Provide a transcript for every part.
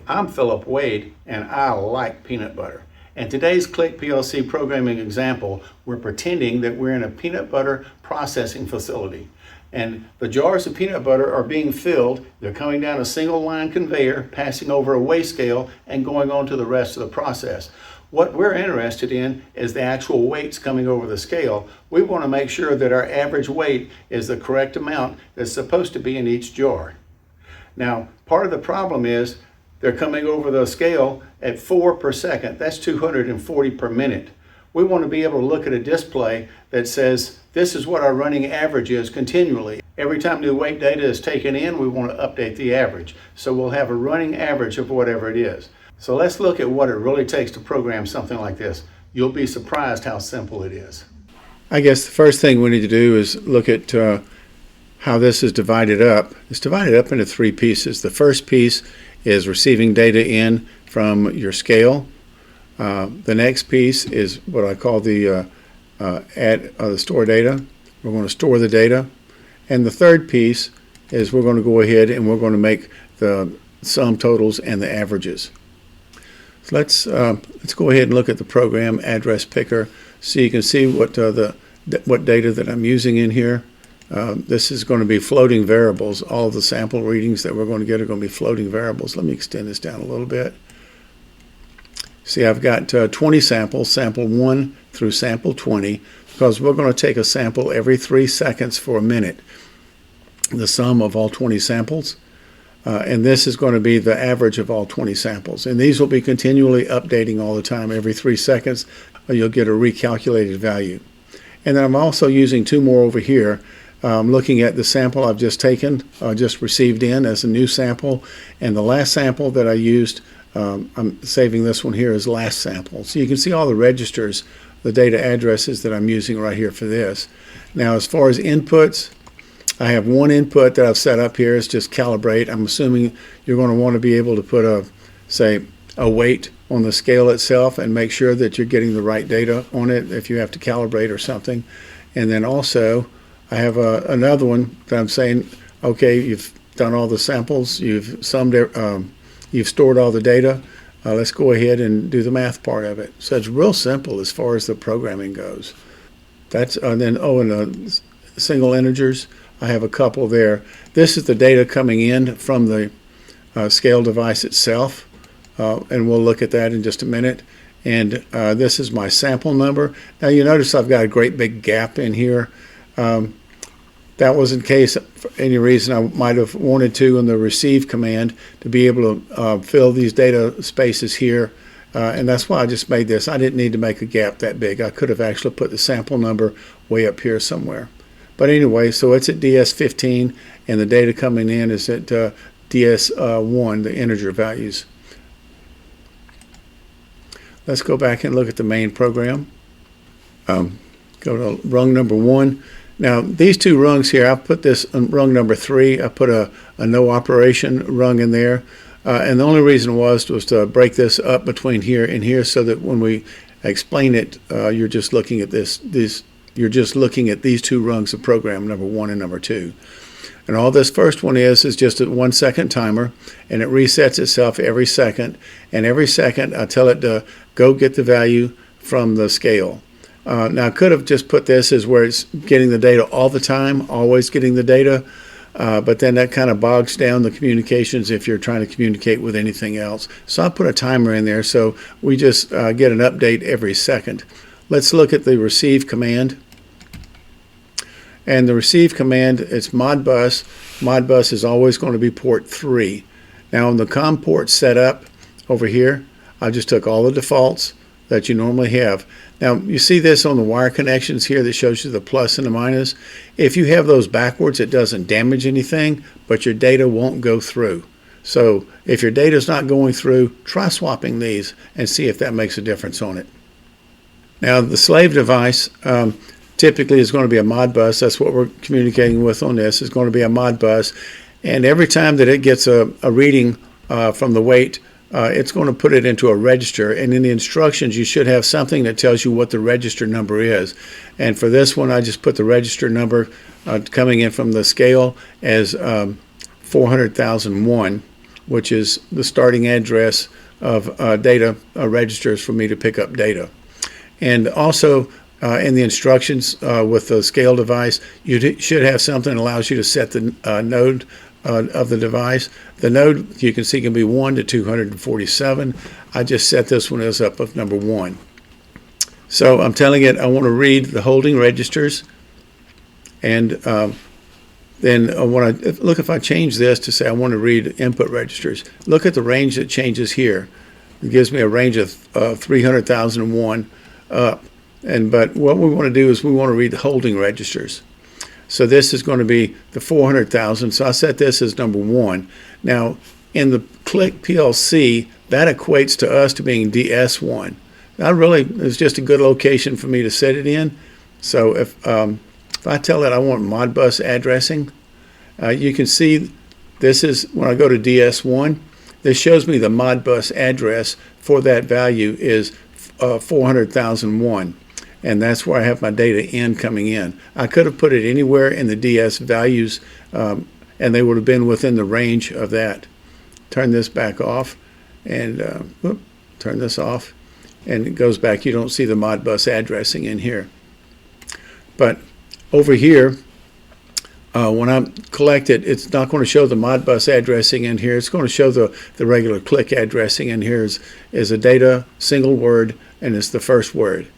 I'm Philip Wade, and I like peanut butter. In today's Click PLC programming example, we're pretending that we're in a peanut butter processing facility. And the jars of peanut butter are being filled. They're coming down a single line conveyor, passing over a weigh scale, and going on to the rest of the process. What we're interested in is the actual weights coming over the scale. We want to make sure that our average weight is the correct amount that's supposed to be in each jar. Now, part of the problem is they're coming over the scale at 4 per second. That's 240 per minute. We want to be able to look at a display that says this is what our running average is continually. Every time new weight data is taken in, we want to update the average. So we'll have a running average of whatever it is. So let's look at what it really takes to program something like this. You'll be surprised how simple it is. I guess the first thing we need to do is look at how this is divided up. It's divided up into three pieces. The first piece is receiving data in from your scale. The next piece is what I call the store data. We're going to store the data. And the third piece is we're going to go ahead and we're going to make the sum totals and the averages. So let's go ahead and look at the program address picker so you can see what data that I'm using in here. This is going to be floating variables. All of the sample readings that we're going to get are going to be floating variables. Let me extend this down a little bit. See, I've got 20 samples, sample 1 through sample 20, because we're going to take a sample every 3 seconds for a minute, the sum of all 20 samples. And this is going to be the average of all 20 samples. And these will be continually updating all the time. Every 3 seconds, you'll get a recalculated value. And then I'm also using two more over here. Looking at the sample I've just taken, just received in as a new sample, and the last sample that I used, I'm saving this one here as last sample. So you can see all the registers, the data addresses that I'm using right here for this. Now as far as inputs, I have one input that I've set up here is just calibrate. I'm assuming you're going to want to be able to put a weight on the scale itself and make sure that you're getting the right data on it if you have to calibrate or something. And then also I have another one that I'm saying, okay, you've done all the samples, you've stored all the data. Let's go ahead and do the math part of it. So it's real simple as far as the programming goes. That's and single integers. I have a couple there. This is the data coming in from the scale device itself, and we'll look at that in just a minute. And this is my sample number. Now you notice I've got a great big gap in here. That was in case for any reason I might have wanted to in the receive command to be able to fill these data spaces here, and that's why I just made this. I didn't need to make a gap that big. I could have actually put the sample number way up here somewhere. But anyway, so it's at DS15 and the data coming in is at DS1, the integer values. Let's go back and look at the main program. Go to rung number 1. Now these two rungs here, I put this on rung number 3. I put a no operation rung in there, and the only reason was to break this up between here and here so that when we explain it, you're just looking at you're just looking at these two rungs of program, number 1 and number 2. And all this first one is just a 1 second timer, and it resets itself every second. And every second I tell it to go get the value from the scale. Now I could have just put this as where it's getting the data all the time, always getting the data, but then that kind of bogs down the communications if you're trying to communicate with anything else. So I put a timer in there so we just get an update every second. Let's look at the receive command. And the receive command, it's Modbus. Modbus is always going to be port 3. Now on the COM port setup over here, I just took all the defaults that you normally have. Now you see this on the wire connections here that shows you the plus and the minus. If you have those backwards, it doesn't damage anything, but your data won't go through. So if your data is not going through, try swapping these and see if that makes a difference on it. Now the slave device typically is going to be a Modbus. That's what we're communicating with on this, is going to be a Modbus. And every time that it gets a reading from the weight, it's going to put it into a register. And in the instructions, you should have something that tells you what the register number is. And for this one, I just put the register number coming in from the scale as 400,001. which is the starting address of data registers for me to pick up data. And also in the instructions with the scale device, you should have something that allows you to set the node of the device. The node, you can see, can be 1 to 247. I just set this one as up of number 1. So I'm telling it I want to read the holding registers, and then when I look, if I change this to say I want to read input registers, look at the range that changes here. It gives me a range of 300,001 up. But what we want to do is we want to read the holding registers. So this is going to be the 400,000. So I set this as number 1. Now in the Click PLC, that equates to us to being DS1. It's just a good location for me to set it in. So if I tell it I want Modbus addressing, you can see this is when I go to DS1. This shows me the Modbus address for that value is 400,001. And that's where I have my data in coming in. I could have put it anywhere in the DS values, and they would have been within the range of that. Turn this back off, and turn this off, and it goes back. You don't see the Modbus addressing in here. But over here, when I collect it, it's not going to show the Modbus addressing in here. It's going to show the regular click addressing in here is a data single word, and it's the first word.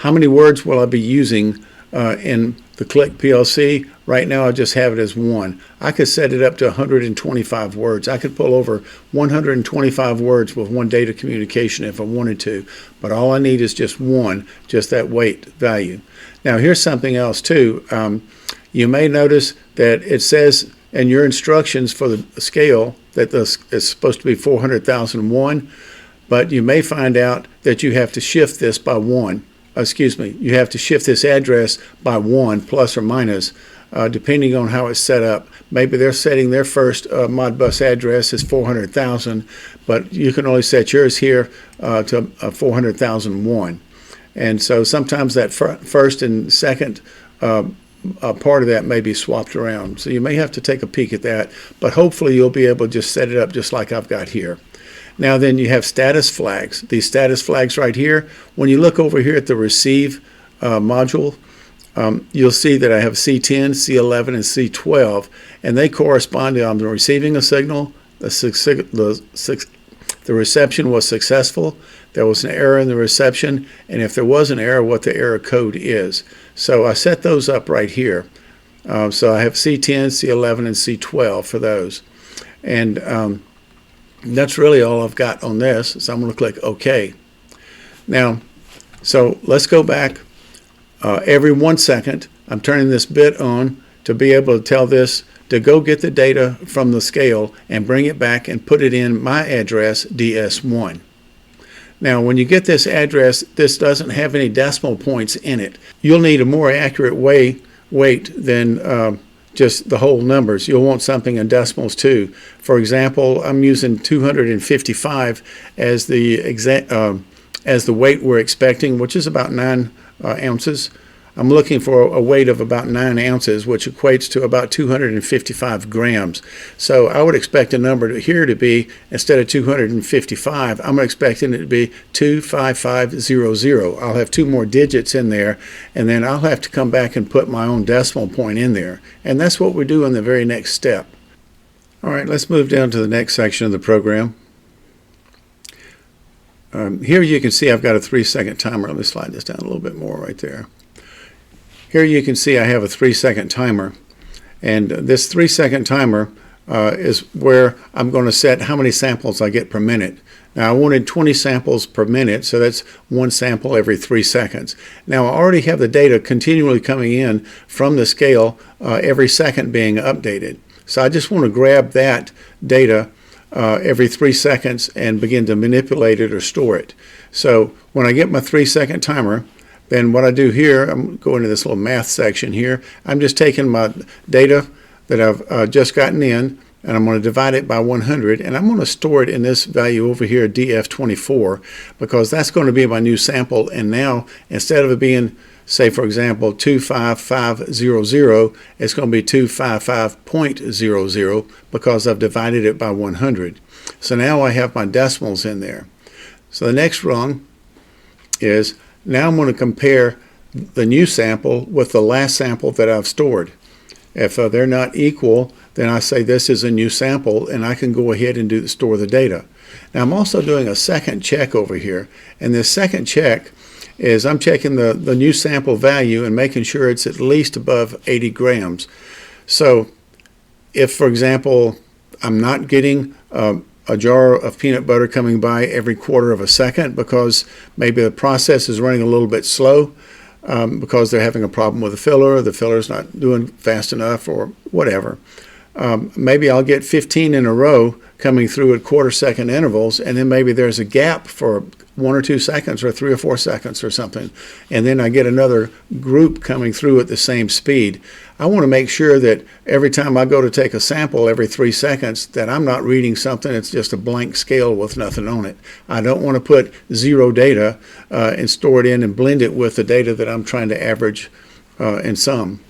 How many words will I be using in the Click PLC? Right now I just have it as 1. I could set it up to 125 words. I could pull over 125 words with one data communication if I wanted to, but all I need is just 1, just that weight value. Now here's something else too. You may notice that it says in your instructions for the scale that this is supposed to be 400,001, but you may find out that you have to shift this by 1. You have to shift this address by 1 plus or minus, depending on how it's set up. Maybe they're setting their first Modbus address as 400,000, but you can only set yours here to 400,001. And so sometimes that first and second part of that may be swapped around. So you may have to take a peek at that, but hopefully you'll be able to just set it up just like I've got here. Now then you have status flags. These status flags right here, when you look over here at the receive module, you'll see that I have C10, C11, and C12, and they correspond to I'm receiving a signal, the reception was successful, there was an error in the reception, and if there was an error, what the error code is. So I set those up right here. So I have C10, C11, and C12 for those. And that's really all I've got on this, so I'm going to click OK. Now, so let's go back. Every 1 second, I'm turning this bit on to be able to tell this to go get the data from the scale and bring it back and put it in my address, DS1. Now, when you get this address, this doesn't have any decimal points in it. You'll need a more accurate weight than just the whole numbers. You'll want something in decimals too. For example, I'm using 255 as the weight we're expecting, which is about 9 ounces. I'm looking for a weight of about 9 ounces, which equates to about 255 grams. So I would expect a number here to be, instead of 255, I'm expecting it to be 25500. I'll have 2 more digits in there, and then I'll have to come back and put my own decimal point in there. And that's what we do in the very next step. All right, let's move down to the next section of the program. Here you can see I've got a 3-second timer. Let me slide this down a little bit more right there. Here you can see I have a 3-second timer, and this 3-second timer is where I'm going to set how many samples I get per minute. Now I wanted 20 samples per minute, so that's 1 sample every 3 seconds. Now I already have the data continually coming in from the scale every second being updated. So I just want to grab that data every 3 seconds and begin to manipulate it or store it. So when I get my 3-second timer, then what I do here, I'm going to this little math section here. I'm just taking my data that I've just gotten in, and I'm going to divide it by 100, and I'm going to store it in this value over here, DF24, because that's going to be my new sample. And now, instead of it being say for example 25500, it's going to be 255.00 because I've divided it by 100. So now I have my decimals in there. So the next rung is, now I'm going to compare the new sample with the last sample that I've stored. If they're not equal, then I say this is a new sample, and I can go ahead and store the data. Now I'm also doing a second check over here, and this second check is I'm checking the new sample value and making sure it's at least above 80 grams. So if, for example, I'm not getting a jar of peanut butter coming by every quarter of a second because maybe the process is running a little bit slow, because they're having a problem with the filler's not doing fast enough or whatever. Maybe I'll get 15 in a row coming through at quarter-second intervals, and then maybe there's a gap for 1 or 2 seconds or 3 or 4 seconds or something, and then I get another group coming through at the same speed. I want to make sure that every time I go to take a sample every 3 seconds that I'm not reading something that's just a blank scale with nothing on it. I don't want to put zero data and store it in and blend it with the data that I'm trying to average in sum.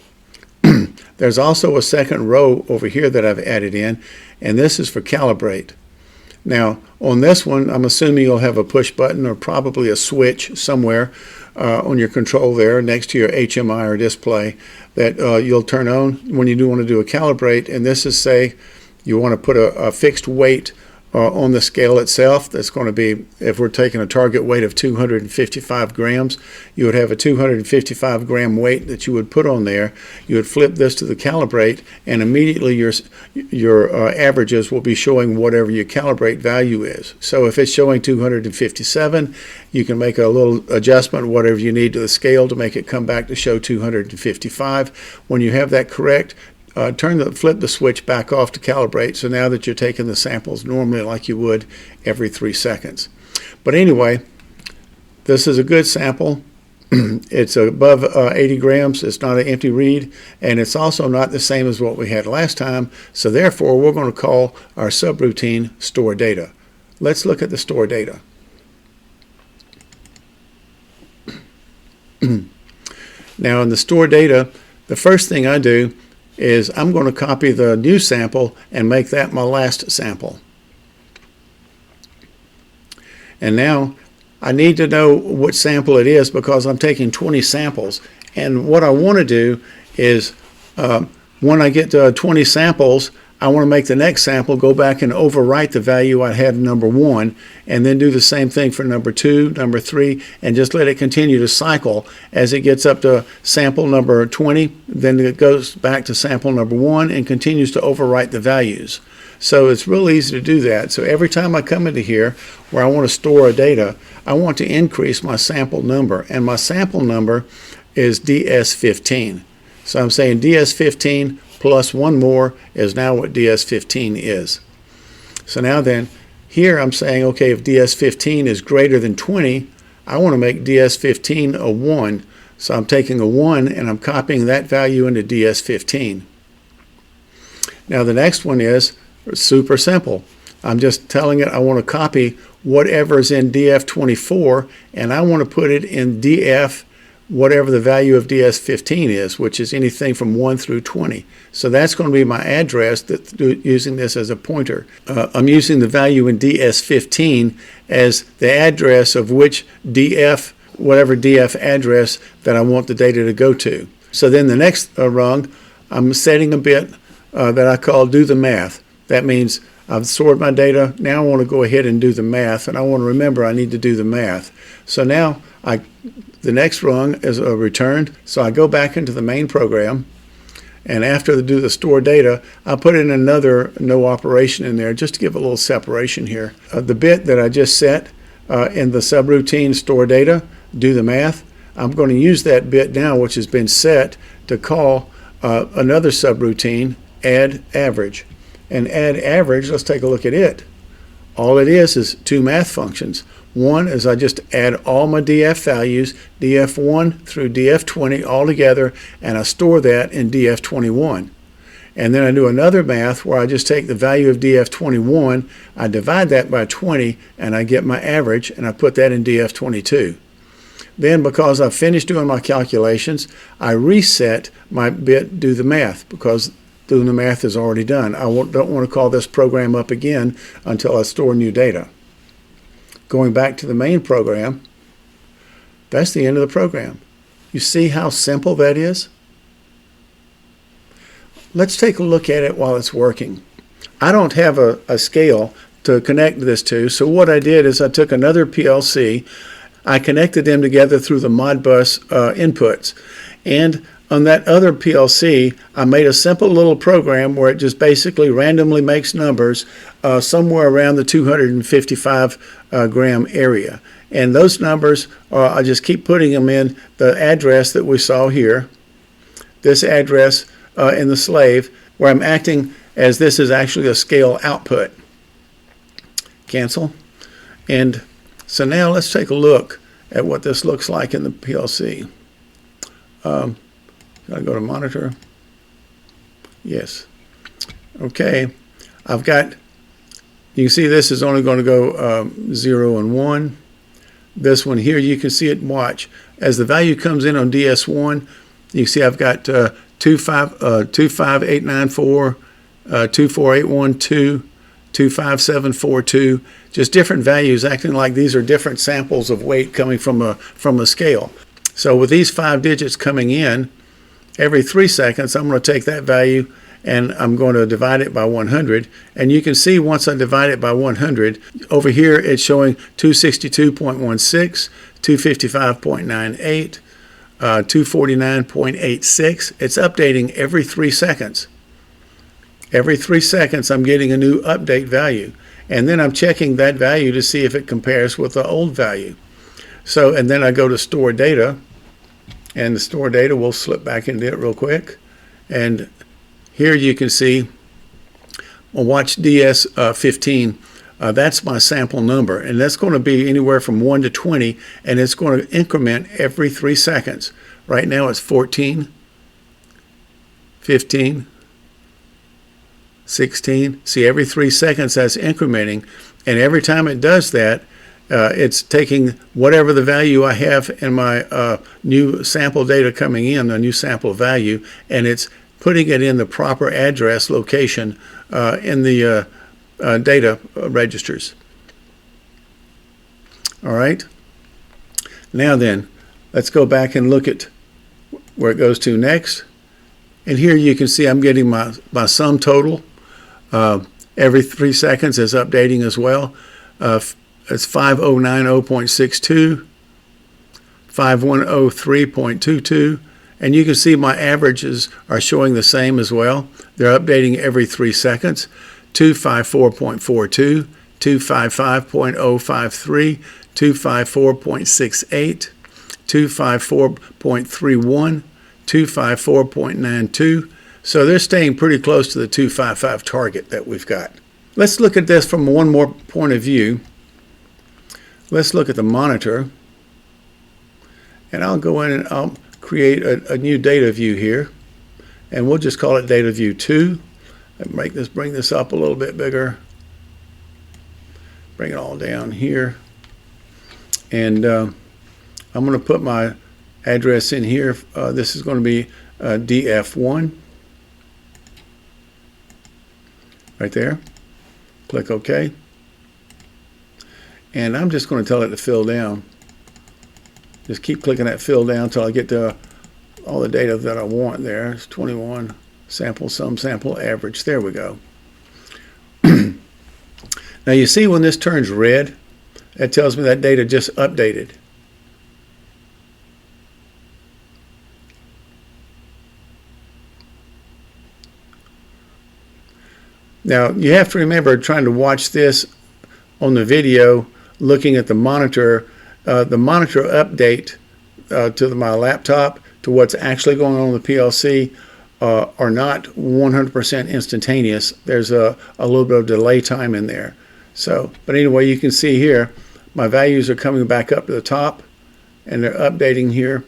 There's also a second row over here that I've added in, and this is for calibrate. Now, on this one, I'm assuming you'll have a push button or probably a switch somewhere on your control there next to your HMI or display that you'll turn on when you do want to do a calibrate. And this is, say, you want to put a fixed weight on the scale itself. That's going to be, if we're taking a target weight of 255 grams, you would have a 255 gram weight that you would put on there. You would flip this to the calibrate, and immediately your averages will be showing whatever your calibrate value is. So if it's showing 257, you can make a little adjustment, whatever you need to the scale to make it come back to show 255. When you have that correct, flip the switch back off to calibrate, so now that you're taking the samples normally like you would every 3 seconds. But anyway, this is a good sample. It's above 80 grams. It's not an empty read, and it's also not the same as what we had last time, so therefore we're going to call our subroutine store data. Let's look at the store data. Now in the store data, the first thing I do is I'm going to copy the new sample and make that my last sample. And now I need to know which sample it is because I'm taking 20 samples. And what I want to do is when I get to 20 samples, I want to make the next sample go back and overwrite the value I had in number 1, and then do the same thing for number 2, number 3, and just let it continue to cycle. As it gets up to sample number 20, then it goes back to sample number 1 and continues to overwrite the values. So it's real easy to do that. So every time I come into here where I want to store a data, I want to increase my sample number, and my sample number is DS15. So I'm saying DS15 plus one more is now what DS15 is. So now then, here I'm saying, okay, if DS15 is greater than 20, I want to make DS15 a 1. So I'm taking a 1 and I'm copying that value into DS15. Now the next one is super simple. I'm just telling it I want to copy whatever's in DF24, and I want to put it in DF whatever the value of DS15 is, which is anything from 1 through 20. So that's going to be my address, using this as a pointer. I'm using the value in DS15 as the address of which DF, whatever DF address that I want the data to go to. So then the next rung, I'm setting a bit that I call do the math. That means I've stored my data. Now I want to go ahead and do the math, and I want to remember I need to do the math. So now the next rung is returned. So I go back into the main program, and after I do the store data, I put in another no operation in there just to give a little separation here. The bit that I just set in the subroutine store data, do the math, I'm going to use that bit now, which has been set, to call another subroutine, add average. And add average, let's take a look at it. All it is 2 math functions. One is I just add all my DF values, DF1 through DF20 all together, and I store that in DF21. And then I do another math where I just take the value of DF21, I divide that by 20, and I get my average, and I put that in DF22. Then, because I've finished doing my calculations, I reset my bit do the math, because doing the math is already done. I don't want to call this program up again until I store new data. Going back to the main program, that's the end of the program. You see how simple that is? Let's take a look at it while it's working. I don't have a scale to connect this to, so what I did is I took another PLC, I connected them together through the Modbus inputs, and on that other PLC, I made a simple little program where it just basically randomly makes numbers somewhere around the 255 gram area. And those numbers, I just keep putting them in the address that we saw here, this address in the slave, where I'm acting as this is actually a scale output. Cancel. And so now let's take a look at what this looks like in the PLC. I go to monitor. Yes. Okay. I've got, you can see this is only going to go 0 and 1. This one here, you can see it, watch. As the value comes in on DS1, you can see I've got 25894, 24812, 25742, just different values acting like these are different samples of weight coming from a scale. So with these 5 digits coming in, every 3 seconds, I'm going to take that value and I'm going to divide it by 100. And you can see once I divide it by 100, over here it's showing 262.16, 255.98, 249.86. It's updating every 3 seconds. Every 3 seconds, I'm getting a new update value. And then I'm checking that value to see if it compares with the old value. So, and then I go to store data. And the store data, we'll slip back into it real quick. And here you can see, well, watch DS15. That's my sample number. And that's going to be anywhere from 1 to 20. And it's going to increment every 3 seconds. Right now it's 14, 15, 16. See, every 3 seconds that's incrementing. And every time it does that, it's taking whatever the value I have in my new sample data coming in, the new sample value, and it's putting it in the proper address location in the data registers. All right. Now then, let's go back and look at where it goes to next. And here you can see I'm getting my sum total. Every 3 seconds is updating as well. It's 5090.62, 5103.22, and you can see my averages are showing the same as well. They're updating every 3 seconds. 254.42, 255.053, 254.68, 254.31, 254.92. So they're staying pretty close to the 255 target that we've got. Let's look at this from one more point of view. Let's look at the monitor, and I'll go in and I'll create a new data view here, and we'll just call it data view 2. And bring this up a little bit bigger, bring it all down here, and I'm going to put my address in here. This is going to be DF1 right there. Click OK. And I'm just going to tell it to fill down. Just keep clicking that fill down until I get to all the data that I want there. It's 21, sample, sum, sample, average. There we go. Now you see when this turns red, that tells me that data just updated. Now you have to remember, trying to watch this on the video, looking at the monitor update to my laptop to what's actually going on in the PLC are not 100% instantaneous. There's a little bit of delay time in there. So, but anyway, you can see here, my values are coming back up to the top, and they're updating here.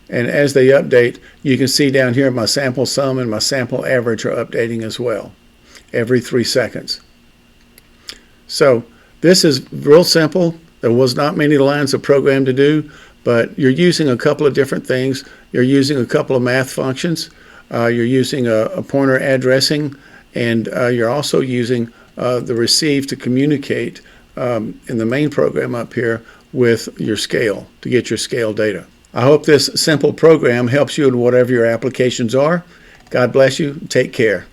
And as they update, you can see down here my sample sum and my sample average are updating as well, every 3 seconds. So this is real simple. There was not many lines of program to do, but you're using a couple of different things. You're using a couple of math functions. You're using a pointer addressing, and you're also using the receive to communicate in the main program up here with your scale to get your scale data. I hope this simple program helps you in whatever your applications are. God bless you. Take care.